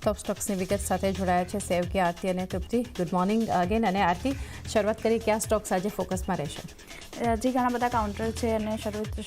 ટોપ સ્ટોક્સની વિગત સાથે જોડાયા છે સેવકી, આરતી અને તૃપ્તિ. Good morning again. અને આરતી, શરૂઆત કરી કયા સ્ટોક્સ આજે ફોકસમાં રહેશે? હજી ઘણા બધા કાઉન્ટર છે અને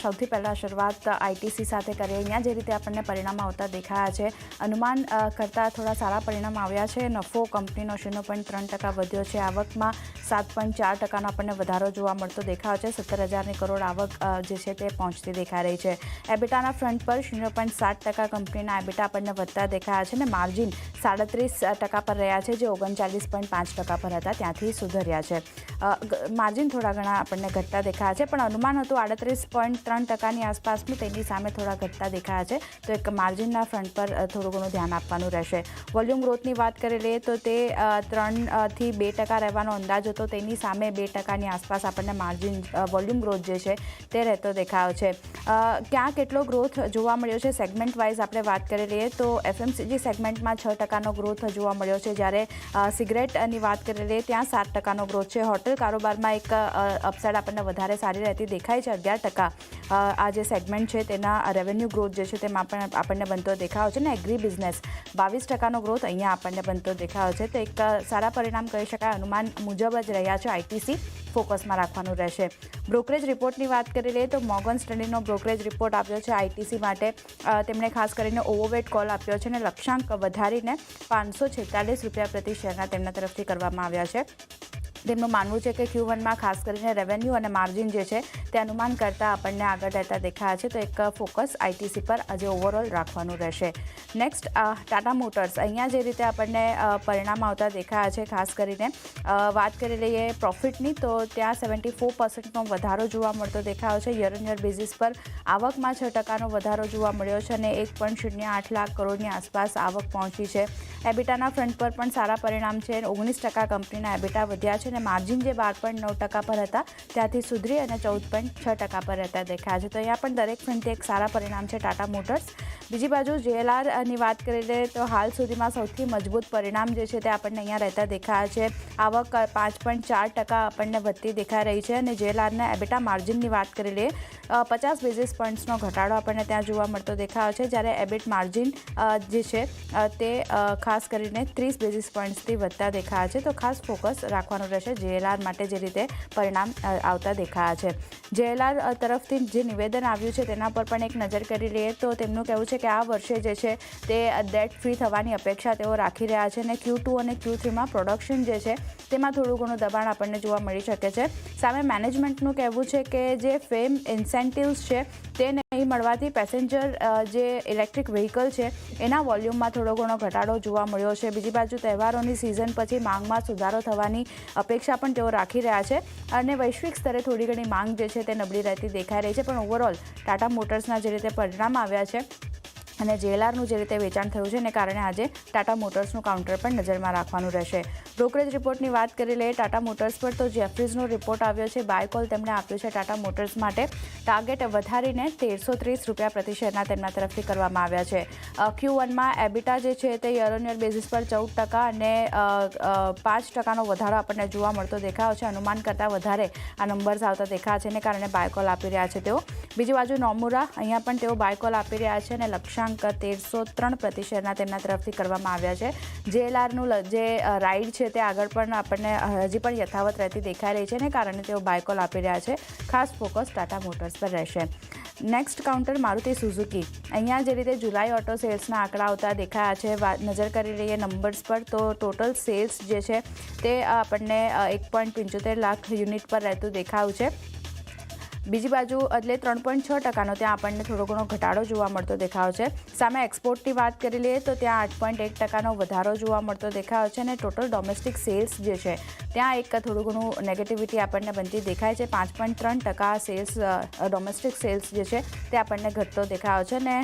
સૌથી પહેલાં શરૂઆત આઈટીસી સાથે કરીએ. અહીંયા જે રીતે આપણને પરિણામ આવતા દેખાયા છે, અનુમાન કરતાં થોડા સારા પરિણામ આવ્યા છે. નફો કંપનીનો 0.3% વધ્યો છે. આવકમાં 7.4%નો આપણને વધારો જોવા મળતો દેખાયો છે. 17,000 કરોડ આવક જે છે તે પહોંચતી દેખાઈ રહી છે. એબિટાના ફ્રન્ટ પર 0.7% કંપનીના એબિટા આપણને વધતા દેખાયા છે અને માર્જિન 37% પર રહ્યા છે, જે 39.5% પર હતા ત્યાંથી સુધર્યા છે. માર્જિન થોડા ઘણા આપણને ઘટતા દેખાયા છે, પણ અનુમાન હતું 38.3%ની આસપાસનું, તેની સામે થોડા ઘટતા દેખાયા છે. તો એક માર્જિનના ફ્રન્ટ પર થોડું ઘણું ધ્યાન આપવાનું રહેશે. વોલ્યુમ ગ્રોથની વાત કરી લઈએ તો તે 3 થી 2% રહેવાનો અંદાજ હતો, તેની સામે 2%ની આસપાસ આપણને માર્જિન વોલ્યુમ ગ્રોથ જે છે તે રહેતો દેખાયો છે. ક્યાં કેટલો ગ્રોથ જોવા મળ્યો છે સેગમેન્ટ વાઇઝ આપણે વાત કરી લઈએ તો એફએમસીજી સેગમેન્ટમાં 6%નો ગ્રોથ જોવા મળ્યો છે, જ્યારે સિગરેટની વાત કરી લઈએ ત્યાં 7%નો ગ્રોથ છે. હોટલ કારોબારમાં એક અપસાઇડ આપણને વધારે સારી રહેતી દેખાય છે. 11% આ જે સેગમેન્ટ છે તેના રેવન્યુ ગ્રોથ જે છે તેમાં આપણને બનતો દેખાયો છે. ને એગ્રી બિઝનેસ 22%નો ગ્રોથ અહીંયા આપણને બનતો દેખાયો છે. તો એક સારા પરિણામ કહી શકાય. અનુમાન મુજબ જ રહ્યા છે. આઈટીસી ફોકસમાં રાખવાનું રહેશે. બ્રોકરેજ રિપોર્ટની વાત કરી લઈએ તો મોર્ગન સ્ટેનલીનો બ્રોકરેજ રિપોર્ટ આપ્યો છે આઈટીસી માટે. તેમણે ખાસ કરીને ઓવરવેટ કોલ આપ્યો છે અને લક્ષ્યાંક વધારીને ₹546 પ્રતિ શેરના તેમના તરફથી કરવામાં આવ્યા છે. તેમનું માનવું છે કે Q1માં ખાસ કરીને રેવન્યુ અને માર્જિન જે છે તે અનુમાન કરતાં આપણને આગળ રહેતા દેખાયા છે. તો એક ફોકસ આઈટીસી પર આજે ઓવરઓલ રાખવાનું રહેશે. Next Tata motors. અહીંયા જે રીતે આપણને પરિણામ આવતા દેખાયા છે, ખાસ કરીને વાત કરી લઈએ પ્રોફિટની તો ત્યાં 74%નો વધારો જોવા મળતો દેખાયો છે. યર ઓન યર બેઝિસ પર આવકમાં 6%નો વધારો જોવા મળ્યો છે અને 1.08 લાખ કરોડની આસપાસ આવક પહોંચી છે. એબિટાના ફ્રન્ટ પર પણ સારા પરિણામ છે. 19% કંપનીના એબિટા વધ્યા છે અને માર્જિન જે 12.9% પર હતા ત્યાંથી સુધરી અને 14.6% પર રહેતા દેખાયા છે. તો અહીંયા પણ દરેક ફ્રન્ટથી એક સારા પરિણામ છે ટાટા મોટર્સ. બીજી બાજુ JLRની વાત કરી લઈએ તો હાલ સુધીમાં સૌથી મજબૂત પરિણામ જે છે તે આપણને અહીંયા રહેતા દેખાયા છે. આવક 5.4% આપણને વધતી દેખાઈ રહી છે અને JLRના એબિટા માર્જિનની વાત કરી લઈએ 50 બેઝિસ પોઈન્ટ્સનો ઘટાડો આપણને ત્યાં જોવા મળતો દેખાયો છે, જ્યારે એબિટ માર્જિન જે છે તે ખાસ કરીને 30 બેઝિસ પોઈન્ટ્સથી વધતા દેખાયા છે. તો ખાસ ફોકસ રાખવાનું રહેશે JLR માટે જે રીતે પરિણામ આવતા દેખાયા છે. JLR તરફથી જે નિવેદન આવ્યું છે તેના પર પણ એક નજર કરી લઈએ તો તેમનું કહેવું છે કે આ વર્ષે જે છે તે ડેટ ફ્રી થવાની અપેક્ષા તેઓ રાખી રહ્યા છે અને Q2 અને Q3માં પ્રોડક્શન જે છે તેમાં થોડું ઘણું દબાણ આપણને જોવા મળી શકે છે. સામે મેનેજમેન્ટનું કહેવું છે કે જે ફેમ ઇન્સેન્ટિવ્સ છે તે નહીં મળવાથી પેસેન્જર જે ઇલેક્ટ્રિક વ્હીકલ છે એના વોલ્યુમમાં થોડો ઘણો ઘટાડો જોવા મળ્યો છે. બીજી બાજુ તહેવારોની સિઝન પછી માંગમાં સુધારો થવાની અપેક્ષા પણ તેઓ રાખી રહ્યા છે અને વૈશ્વિક સ્તરે થોડી ઘણી માંગ જે છે તે નબળી રહેતી દેખાઈ રહી છે. પણ ઓવરઓલ ટાટા મોટર્સના જે રીતે પરિણામ આવ્યા છે અને JLRનું જે રીતે વેચાણ થયું છે એને કારણે આજે ટાટા મોટર્સનું કાઉન્ટર પણ નજરમાં રાખવાનું રહેશે. બ્રોકરેજ રિપોર્ટની વાત કરી લઈએ ટાટા મોટર્સ પર તો જેફરીઝનો રિપોર્ટ આવ્યો છે. બાય કોલ તેમણે આપ્યો છે ટાટા મોટર્સ માટે. ટાર્ગેટ વધારીને ₹1330 પ્રતિ શેરના તેમના તરફથી કરવામાં આવ્યા છે. Q1માં એબિટા જે છે તે યર ઓન યર બેઝિસ પર 14% અને 5%નો વધારો આપણને જોવા મળતો દેખાયો છે. અનુમાન કરતાં વધારે આ નંબર્સ આવતા દેખાયા છે, એને કારણે બાય કોલ આપી રહ્યા છે તેઓ. બીજી બાજુ નોમુરા, અહીંયા પણ તેઓ બાય કોલ આપી રહ્યા છે અને લક્ષ્યાંક 1303 પ્રતિ શેરના તેમના તરફથી કરવામાં આવ્યા છે. JLRનું જે રાઇડ છે તે આગળ પણ આપણને હજી પણ યથાવત રહેતી દેખાઈ રહી છે, એને કારણે તેઓ બાય કોલ આપી રહ્યા છે. ખાસ ફોકસ ટાટા મોટર્સ પર રહેશે. Next counter Maruti Suzuki. અહીંયા જે રીતે જુલાઈ ઓટો સેલ્સના આંકડા આવતા દેખાયા છે, નજર કરી લઈએ નંબર્સ પર તો ટોટલ સેલ્સ જે છે તે આપણને 1.75 લાખ યુનિટ પર રહેતું દેખાયું છે. બીજી બાજુ એટલે 3.6%નો ત્યાં આપણને થોડો ઘણો ઘટાડો જોવા મળતો દેખાયો છે. સામે એક્સપોર્ટની વાત કરી લઈએ તો ત્યાં 8.1%નો વધારો જોવા મળતો દેખાયો છે અને ટોટલ ડોમેસ્ટિક સેલ્સ જે છે ત્યાં એક થોડું ઘણું નેગેટિવિટી આપણને બનતી દેખાય છે. 5.3% સેલ્સ ડોમેસ્ટિક સેલ્સ જે છે તે આપણને ઘટતો દેખાયો છે અને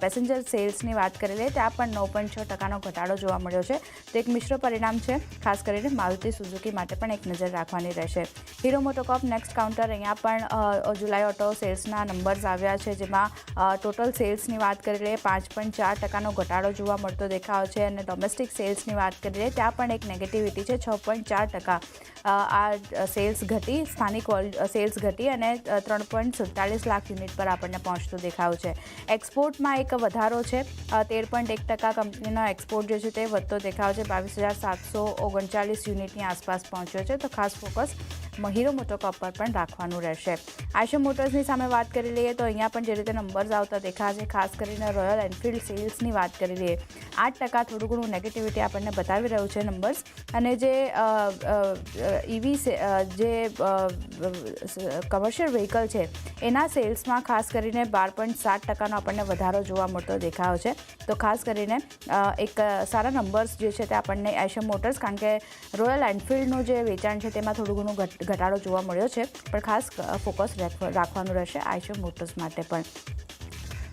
પેસેન્જર સેલ્સની વાત કરી લઈએ ત્યાં પણ 9.6%નો ઘટાડો જોવા મળ્યો છે. તો એક મિશ્ર પરિણામ છે. ખાસ કરીને મારુતિ સુઝુકી માટે પણ એક નજર રાખવાની રહેશે. Hero મોટોકોર્પ next counter. અહીંયા પણ જુલાઈ ઓટો સેલ્સના નંબર્સ આવ્યા છે, જેમાં ટોટલ સેલ્સની વાત કરી લઈએ 5.4% ઘટાડો જોવા મળતો દેખાવ છે અને ડોમેસ્ટિક સેલ્સની વાત કરી લઈએ ત્યાં પણ એક નેગેટિવિટી છે. 6.4% આ સેલ્સ ઘટી, સ્થાનિક સેલ્સ ઘટી અને 3.47 લાખ યુનિટ પર આપણને પહોંચતો દેખાવ છે. એક્સપોર્ટમાં એક વધારો છે, 13.1% કંપનીનો એક્સપોર્ટ જે છે તે વધતો દેખાવ છે, 22,739 યુનિટની આસપાસ પહોંચ્યો છે. તો ખાસ ફોકસ હીરો મોટોકોર્પ પર પણ રાખવાનું રહેશે. આઈશર મોટર્સની સામે વાત કરી લઈએ તો અહીંયા પણ જે રીતે નંબર્સ આવતા દેખાય છે, ખાસ કરીને રોયલ એનફિલ્ડ સેલ્સની વાત કરી લઈએ 8% થોડું ઘણું નેગેટિવિટી આપણને બતાવી રહ્યું છે નંબર્સ. અને જે EV જે કમર્શિયલ વ્હીકલ છે એના સેલ્સમાં ખાસ કરીને 12.7% આપણને વધારો જોવા મળતો દેખાયો છે. તો ખાસ કરીને એક સારા નંબર્સ જે છે તે આપણને આઈશર મોટર્સ, કારણ કે રોયલ એનફિલ્ડનું જે વેચાણ છે તેમાં થોડું ઘણું ઘટાડો જોવા મળ્યો છે, પણ ખાસ ફોકસ રાખવાનું રહેશે આઈશર મોટર્સ માટે પણ.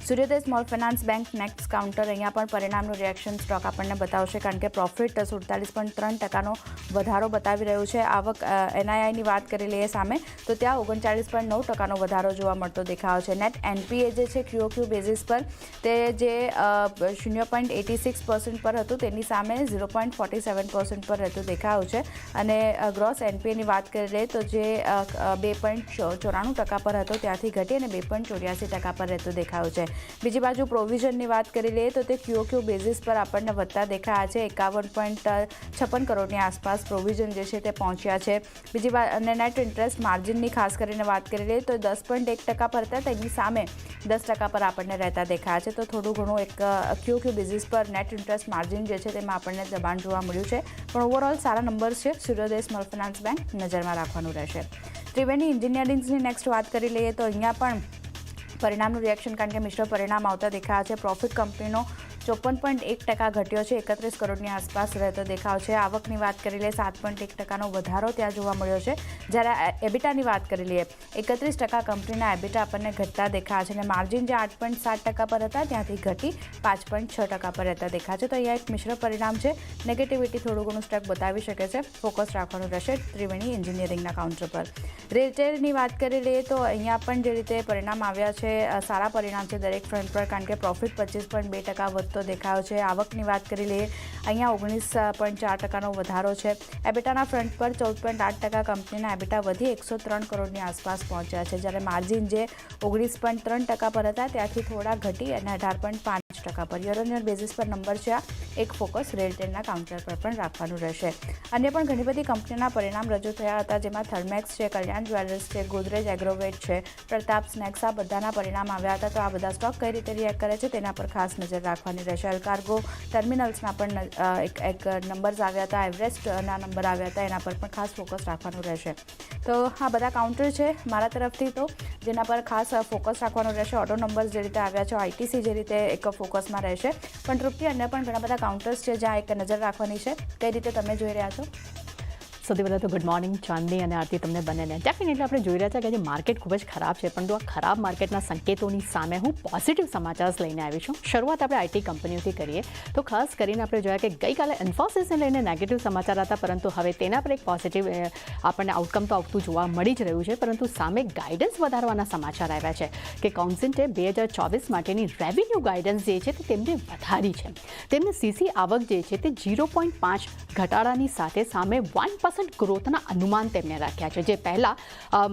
સૂર્યોદય small finance bank next counter, અહીંયા પણ પરિણામનું રિએક્શન સ્ટોક આપણને બતાવશે, કારણ કે પ્રોફિટ 47.3%નો વધારો બતાવી રહ્યું છે. આવક NIIની વાત કરી લઈએ સામે તો ત્યાં 39.9%નો વધારો જોવા મળતો દેખાવ છે. નેટ NPA જે છે QOQ બેઝિસ પર તે જે 0.86% પર હતું તેની સામે 0.47% પર રહેતું દેખાયું છે. અને ગ્રોસ NPAની વાત કરી લઈએ તો જે 2.94% પર હતો ત્યાંથી ઘટી અને 2.84% પર રહેતું દેખાયું છે. બીજી બાજુ પ્રોવિઝનની વાત કરી લઈએ તો તે QOQ બેઝિસ પર આપણને વધતા દેખાયા છે, 51.56 કરોડની આસપાસ પ્રોવિઝન જે છે તે પહોંચ્યા છે. બીજી વાત અને નેટ ઇન્ટરેસ્ટ માર્જિનની ખાસ કરીને વાત કરી લઈએ તો 10.1% પર હતા, તેની સામે 10% પર આપણને રહેતા દેખાયા છે. તો થોડું ઘણું એક QOQ બેઝિસ પર નેટ ઇન્ટરેસ્ટ માર્જિન જે છે તેમાં આપણને દબાણ જોવા મળ્યું છે, પણ ઓવરઓલ સારા નંબર્સ છે. સૂર્યોદય સ્મોલ ફાઇનાન્સ બેંક નજરમાં રાખવાનું રહેશે. ત્રિવેણી એન્જિનિયરિંગ્સની નેક્સ્ટ વાત કરી લઈએ તો અહીંયા પણ પરિણામનું રિએક્શન, કારણ કે મિશ્ર પરિણામ આવતા દેખાયા છે. પ્રોફિટ કંપનીનો 54.1% ઘટ્યો છે, 31 કરોડની આસપાસ રહેતો દેખાવ છે. આવકની વાત કરી લઈએ 7.1%નો વધારો ત્યાં જોવા મળ્યો છે. જ્યારે એબિટાની વાત કરી લઈએ 31% કંપનીના એબિટા આપણને ઘટતા દેખાય છે અને માર્જિન જે 8.7% પર હતા ત્યાંથી ઘટી 5.6% પર રહેતા દેખાય છે. તો અહીંયા એક મિશ્ર પરિણામ છે, નેગેટિવિટી થોડું ઘણું સ્ટોક બતાવી શકે છે. ફોકસ રાખવાનું રહેશે ત્રિવેણી એન્જિનિયરિંગના કાઉન્ટર પર. રેલટેલની વાત કરી લઈએ તો અહીંયા પણ જે રીતે પરિણામ આવ્યા છે, સારા પરિણામ છે દરેક ફ્રન્ટ પર, કારણ કે પ્રોફિટ 25.2% વધતો દેખાયો છે. આવકની વાત કરી લઈએ અહીંયા 19.4%નો વધારો છે. એબિટાના ફ્રન્ટ પર 14.8% કંપનીના એબિટા વધી 103 કરોડની આસપાસ પહોંચ્યા છે, જ્યારે માર્જિન જે 19.3% પર હતા ત્યાંથી થોડા ઘટી અને 18.5% પર યર ઓન યર બેઝિસ પર નંબર છે. એક ફોકસ રેલટેલના કાઉન્ટર પર પણ રાખવાનું રહેશે. અન્ય પણ ઘણી બધી કંપનીના પરિણામ રજૂ થયા હતા, જેમાં થર્મેક્સ છે, કલ્યાણ જ્વેલર્સ છે, ગોદરેજ એગ્રોવેટ છે, પ્રતાપ સ્નેક્સ, આ બધાના પરિણામ આવ્યા હતા. તો આ બધા સ્ટોક કઈ રીતે રિએક્ટ કરે છે તેના પર ખાસ નજર રાખવાની રહેશે. અલકાર્ગો ટર્મિનલ્સના પણ એક નંબર્સ આવ્યા હતા, એવરેસ્ટના નંબર આવ્યા હતા, એના પર પણ ખાસ ફોકસ રાખવાનું રહેશે. તો આ બધા કાઉન્ટર છે મારા તરફથી, તો જેના પર ખાસ ફોકસ રાખવાનું રહેશે. ઓટો નંબર્સ જે રીતે આવ્યા છે, ITC જે રીતે એક ફોકસમાં રહેશે, પણ તૃપ્તિ અન્ય પણ ઘણા બધા કાઉન્ટર્સ છે જ્યાં એક નજર રાખવાની છે. કઈ રીતે તમે જોઈ રહ્યા છો? સૌથી પહેલાં તો ગુડ મોર્નિંગ ચાંદની અને આરતી તમને બંનેને. ડેફિનેટલી આપણે જોઈ રહ્યા છે કે આજે માર્કેટ ખૂબ જ ખરાબ છે, પરંતુ આ ખરાબ માર્કેટના સંકેતોની સામે હું પોઝિટિવ સમાચાર લઈને આવી છું. શરૂઆત આપણે IT કંપનીઓથી કરીએ તો ખાસ કરીને આપણે જોયા કે ગઈકાલે ઇન્ફોસિસને લઈને નેગેટિવ સમાચાર હતા, પરંતુ હવે તેના પર એક પોઝિટિવ આપણને આઉટકમ તો આવતું જોવા મળી જ રહ્યું છે. પરંતુ સામે ગાઈડન્સ વધારવાના સમાચાર આવ્યા છે કે કાઉન્સિલે 2024 માટેની રેવન્યુ ગાઈડન્સ જે છે તે તેમને વધારી છે. તેમને CC આવક જે છે તે 0.5 ઘટાડાની સાથે સામે 1% ગ્રોથના અનુમાન તેમને રાખ્યા છે, જે પહેલાં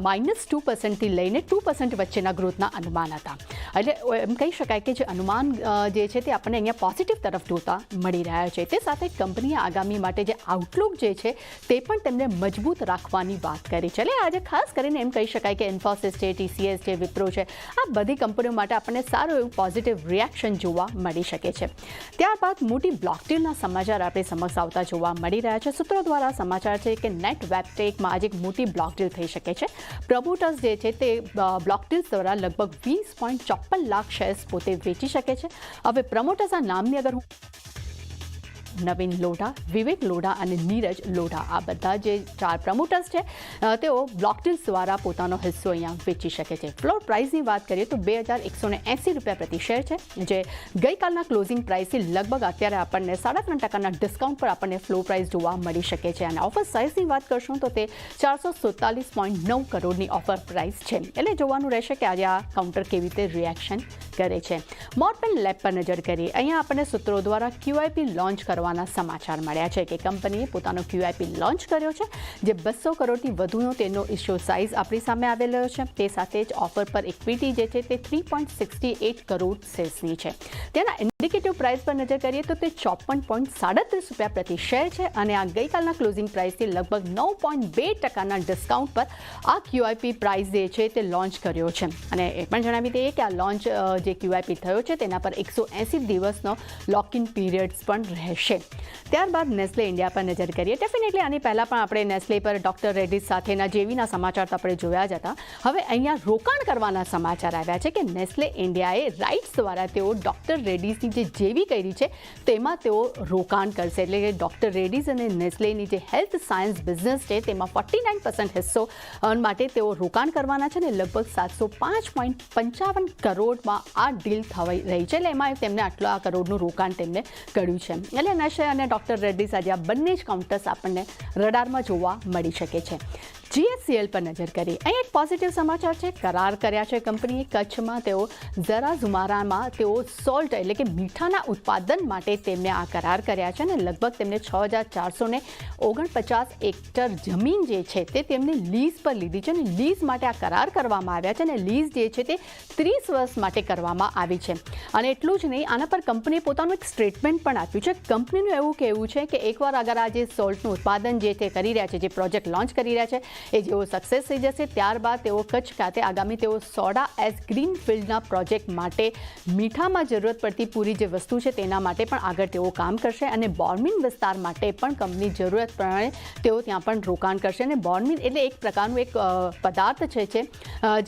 -2%થી લઈને 2% વચ્ચેના ગ્રોથના અનુમાન હતા. એટલે એમ કહી શકાય કે જે અનુમાન જે છે તે આપણને અહીંયા પોઝિટિવ તરફ જોતા મળી રહ્યા છે. તે સાથે કંપનીએ આગામી માટે જે આઉટલુક જે છે તે પણ તેમને મજબૂત રાખવાની વાત કરી છે. એટલે આજે ખાસ કરીને એમ કહી શકાય કે ઇન્ફોસિસ છે, TCS છે, વિપ્રો છે, આ બધી કંપનીઓ માટે આપણને સારું એવું પોઝિટિવ રિએક્શન જોવા મળી શકે છે. ત્યારબાદ મોટી બ્લોક ડીલના સમાચાર આપણી સમક્ષ આવતા જોવા મળી રહ્યા છે. સૂત્રો દ્વારા સમાચાર છે કે નેટ વેબટેકમાં આજે એક મોટી બ્લોક ડીલ થઈ શકે છે. પ્રમોટર્સ જે છે તે બ્લોક ડીલ્સ દ્વારા લગભગ 20.54 લાખ શેર્સ પોતે વેચી શકે છે. હવે પ્રમોટર્સના નામની અગર હું નવીન લોઢા, વિવેક લોઢા અને નીરજ લોઢા આ બધા જે 4 પ્રમોટર્સ છે તેઓ બ્લોક ડીલ્સ દ્વારા પોતાનો હિસ્સો અહીંયા વેચી શકે છે. ફ્લોર પ્રાઇસની વાત કરીએ તો ₹2,180 પ્રતિ શેર છે, જે ગઈકાલના ક્લોઝિંગ પ્રાઇસથી લગભગ અત્યારે આપણને 3.5% ડિસ્કાઉન્ટ પર આપણને ફ્લોર પ્રાઇસ જોવા મળી શકે છે. અને ઓફર સાઇઝની વાત કરશું તો તે 447.9 કરોડની ઓફર પ્રાઇસ છે. એટલે જોવાનું રહેશે કે આજે આ કાઉન્ટર કેવી રીતે રિએક્શન કરે છે. મોર્પેન લેબ પર નજર કરીએ. અહીંયા આપણને સૂત્રો દ્વારા QIP લોન્ચ કરવાના સમાચાર મળ્યા છે કે કંપનીએ પોતાનો QIP લોન્ચ કર્યો છે, જે 200 કરોડથી વધુનો તેનો ઇશ્યુ સાઇઝ આપણી સામે આવેલો છે. તે સાથે જ ઓફર પર ઇક્વિટી જે છે તે 3.68 કરોડ શેર્સની છે. તેના ઇન્ડિકેટિવ પ્રાઇસ પર નજર કરીએ તો તે ₹54.37 પ્રતિ શેર છે અને આ ગઈકાલના ક્લોઝિંગ પ્રાઇસથી લગભગ 9.2%ના ડિસ્કાઉન્ટ પર આ QIP પ્રાઇસ જે છે તે લોન્ચ કર્યો છે. અને એ પણ જણાવી દઈએ કે આ લોન્ચ જે QIP થયો છે તેના પર 180 દિવસનો લોકિન પીરિયડ્સ પણ રહેશે. ત્યારબાદ નેસ્લે ઇન્ડિયા પર નજર કરીએ. ડેફિનેટલી આની પહેલાં પણ આપણે નેસ્લે પર ડૉક્ટર રેડ્ડીઝ સાથેના જેવીના સમાચાર તો આપણે જોયા જ હતા. હવે અહીંયા રોકાણ કરવાના સમાચાર આવ્યા છે કે નેસ્લે ઇન્ડિયાએ રાઇટ્સ દ્વારા તેઓ ડૉક્ટર રેડ્ડીઝની જે જેવી કરી છે તેમાં તેઓ રોકાણ કરશે. એટલે કે ડૉક્ટર રેડ્ડીઝ અને નેસ્લેની જે હેલ્થ સાયન્સ બિઝનેસ છે તેમાં 49% હિસ્સો માટે તેઓ રોકાણ કરવાના છે ને લગભગ 705.55 કરોડમાં આ ડીલ થવાઈ રહી છે. એટલે એમાં તેમને આટલા કરોડનું રોકાણ તેમને કર્યું છે. એટલે નેસ્લે અને ડૉક્ટર રેડ્ડીઝ આજે આ બંને જ કાઉન્ટર્સ આપણને રડારમાં જોવા મળી શકે છે. GSCL પર નજર કરીએ. અહીં એક પોઝિટિવ સમાચાર છે. કરાર કર્યા છે કંપનીએ. કચ્છમાં તેઓ ઝરાઝુમારામાં તેઓ સોલ્ટ એટલે કે મીઠાના ઉત્પાદન માટે તેમને આ કરાર કર્યા છે અને લગભગ તેમને 6,449 હેક્ટર જમીન જે છે તે તેમને લીઝ પર લીધી છે અને લીઝ માટે આ કરાર કરવામાં આવ્યા છે અને લીઝ જે છે તે 30 વર્ષ માટે કરવામાં આવી છે. અને એટલું જ નહીં, આના પર કંપનીએ પોતાનું એક સ્ટેટમેન્ટ પણ આપ્યું છે. કંપનીનું એવું કહેવું છે કે એકવાર અગર આ જે સોલ્ટનું ઉત્પાદન જે તે કરી રહ્યા છે, જે પ્રોજેક્ટ લોન્ચ કરી રહ્યા છે એ જેવો સક્સેસ થઈ જશે ત્યારબાદ તેઓ કચ્છ ખાતે આગામી તેઓ સોડા એઝ ગ્રીનફિલ્ડના પ્રોજેક્ટ માટે મીઠામાં જરૂરત પડતી પૂરી જે વસ્તુ છે તેના માટે પણ આગળ તેઓ કામ કરશે અને બોર્મિન વિસ્તાર માટે પણ કંપની જરૂરત પ્રમાણે તેઓ ત્યાં પણ રોકાણ કરશે. અને બોર્મિન એટલે એક પ્રકારનું એક પદાર્થ છે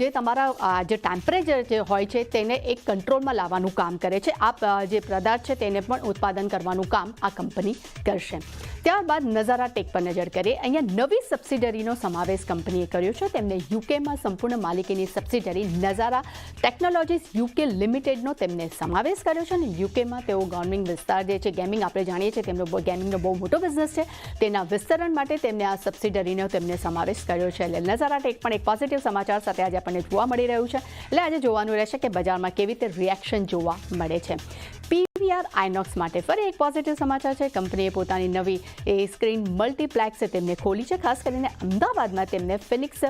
જે તમારા જે ટેમ્પરેચર જે હોય છે તેને એક કંટ્રોલમાં લાવવાનું કામ કરે છે. આ જે પદાર્થ છે તેને પણ ઉત્પાદન કરવાનું કામ આ કંપની કરશે. ત્યારબાદ નઝારા ટેક પર નજર કરીએ. અહીંયા નવી સબસિડરીનો સમાવેશ કંપનીએ કર્યો છે. તેમને યુકેમાં સંપૂર્ણ માલિકીની સબસિડરી નઝારા ટેકનોલોજીસ UK લિમિટેડનો તેમને સમાવેશ કર્યો છે અને યુકેમાં તેઓ ગેમિંગ વિસ્તાર જે છે ગેમિંગ આપણે જાણીએ છીએ તેમનો ગેમિંગનો બહુ મોટો બિઝનેસ છે તેના વિસ્તરણ માટે તેમને આ સબસિડરીનો તેમને સમાવેશ કર્યો છે. એટલે નઝારા ટેક પણ એક પોઝિટિવ સમાચાર સાથે આજે આપણને જોવા મળી રહ્યું છે. એટલે આજે જોવાનું રહેશે કે બજારમાં કેવી રીતે રિએક્શન જોવા મળે છે. PVR આઇનોક્સ માટે ફરી એક પોઝિટિવ સમાચાર છે. કંપનીએ પોતાની નવી સ્ક્રીન મલ્ટીપ્લેક્સ તેમને ખોલી છે. ખાસ કરીને અમદાવાદમાં તેમને ફિનિક્સ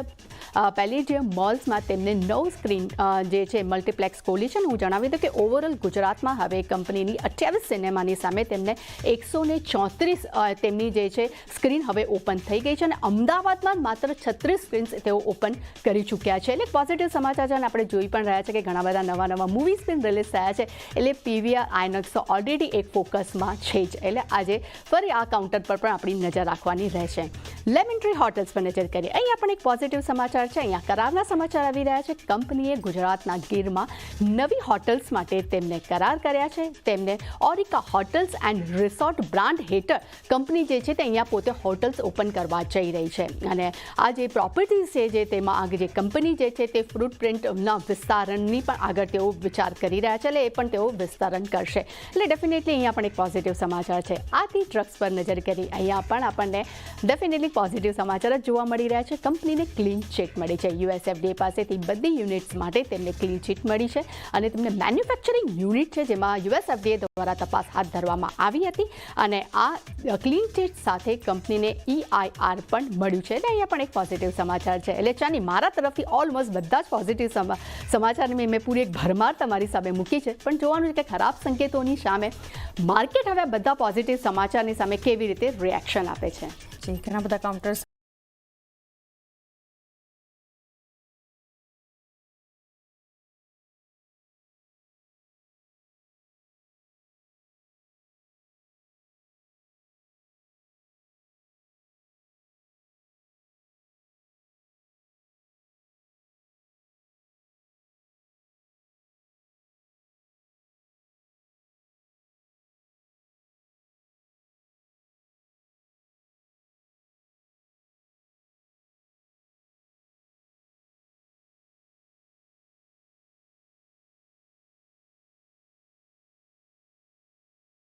પેલેડિયમ મોલ્સમાં તેમને 9 સ્ક્રીન જે છે મલ્ટીપ્લેક્સ ખોલી છે. અને હું જણાવી દઉં કે ઓવરઓલ ગુજરાતમાં હવે કંપનીની 28 સિનેમાની સામે તેમને 134 તેમની જે છે સ્ક્રીન હવે ઓપન થઈ ગઈ છે અને અમદાવાદમાં માત્ર 36 સ્ક્રીન્સ તેઓ ઓપન કરી ચૂક્યા છે. એટલે પોઝિટિવ સમાચાર છે અને આપણે જોઈ પણ રહ્યા છે કે ઘણા બધા નવા મૂવીઝ પણ રિલીઝ થયા છે. એટલે PVR આઇનોક્સ તો ઓલરેડી એક ફોકસમાં છે જ. એટલે આજે ફરી આ કાઉન્ટર પર પણ આપણી નજર રાખવાની રહેશે. લેમન ટ્રી હોટલ્સ પર નજર કરીએ. અહીંયા પણ એક પોઝિટિવ સમાચાર છે. અહીંયા કરારના સમાચાર આવી રહ્યા છે. કંપનીએ ગુજરાતના ગીરમાં નવી હોટલ્સ માટે તેમને કરાર કર્યા છે. તેમને ઓરિકા હોટલ્સ એન્ડ રિસોર્ટ બ્રાન્ડ હેઠળ કંપની જે છે તે અહીંયા પોતે હોટલ્સ ઓપન કરવા જઈ રહી છે. અને આ જે પ્રોપર્ટીઝ છે જે તેમાં આગળ જે કંપની જે છે તે ફૂટપ્રિન્ટના વિસ્તારણની પણ આગળ તેઓ વિચાર કરી રહ્યા છે. એટલે એ પણ તેઓ વિસ્તરણ કરશે. એટલે ડેફિનેટલી અહીંયા પણ એક પોઝિટિવ સમાચાર છે. આથી ડ્રગ્સ પર નજર કરી. અહીંયા પણ આપણને ડેફિનેટલી પોઝિટિવ સમાચાર જ જોવા મળી રહ્યા છે. કંપનીને ક્લીન ચીટ મળી છે. USFDA પાસેથી બધી યુનિટ્સ માટે તેમને ક્લીન ચીટ મળી છે અને તેમને મેન્યુફેક્ચરિંગ યુનિટ છે જેમાં USFDA દ્વારા તપાસ હાથ ધરવામાં આવી હતી અને આ ક્લીન ચીટ સાથે કંપનીને EIR પણ મળ્યું છે. એટલે અહીંયા પણ એક પોઝિટિવ સમાચાર છે. એટલે ચાની મારા તરફથી ઓલમોસ્ટ બધા જ પોઝિટિવ સમાચારની મેં પૂરી એક ભરમાર તમારી સામે મૂકી છે. પણ જોવાનું છે કે ખરાબ સંકેતોની સામે માર્કેટ હવે બધા પોઝિટિવ સમાચારની સામે કેવી રીતે રિએક્શન આપે છે. ઘણા બધા કાઉન્ટર્સ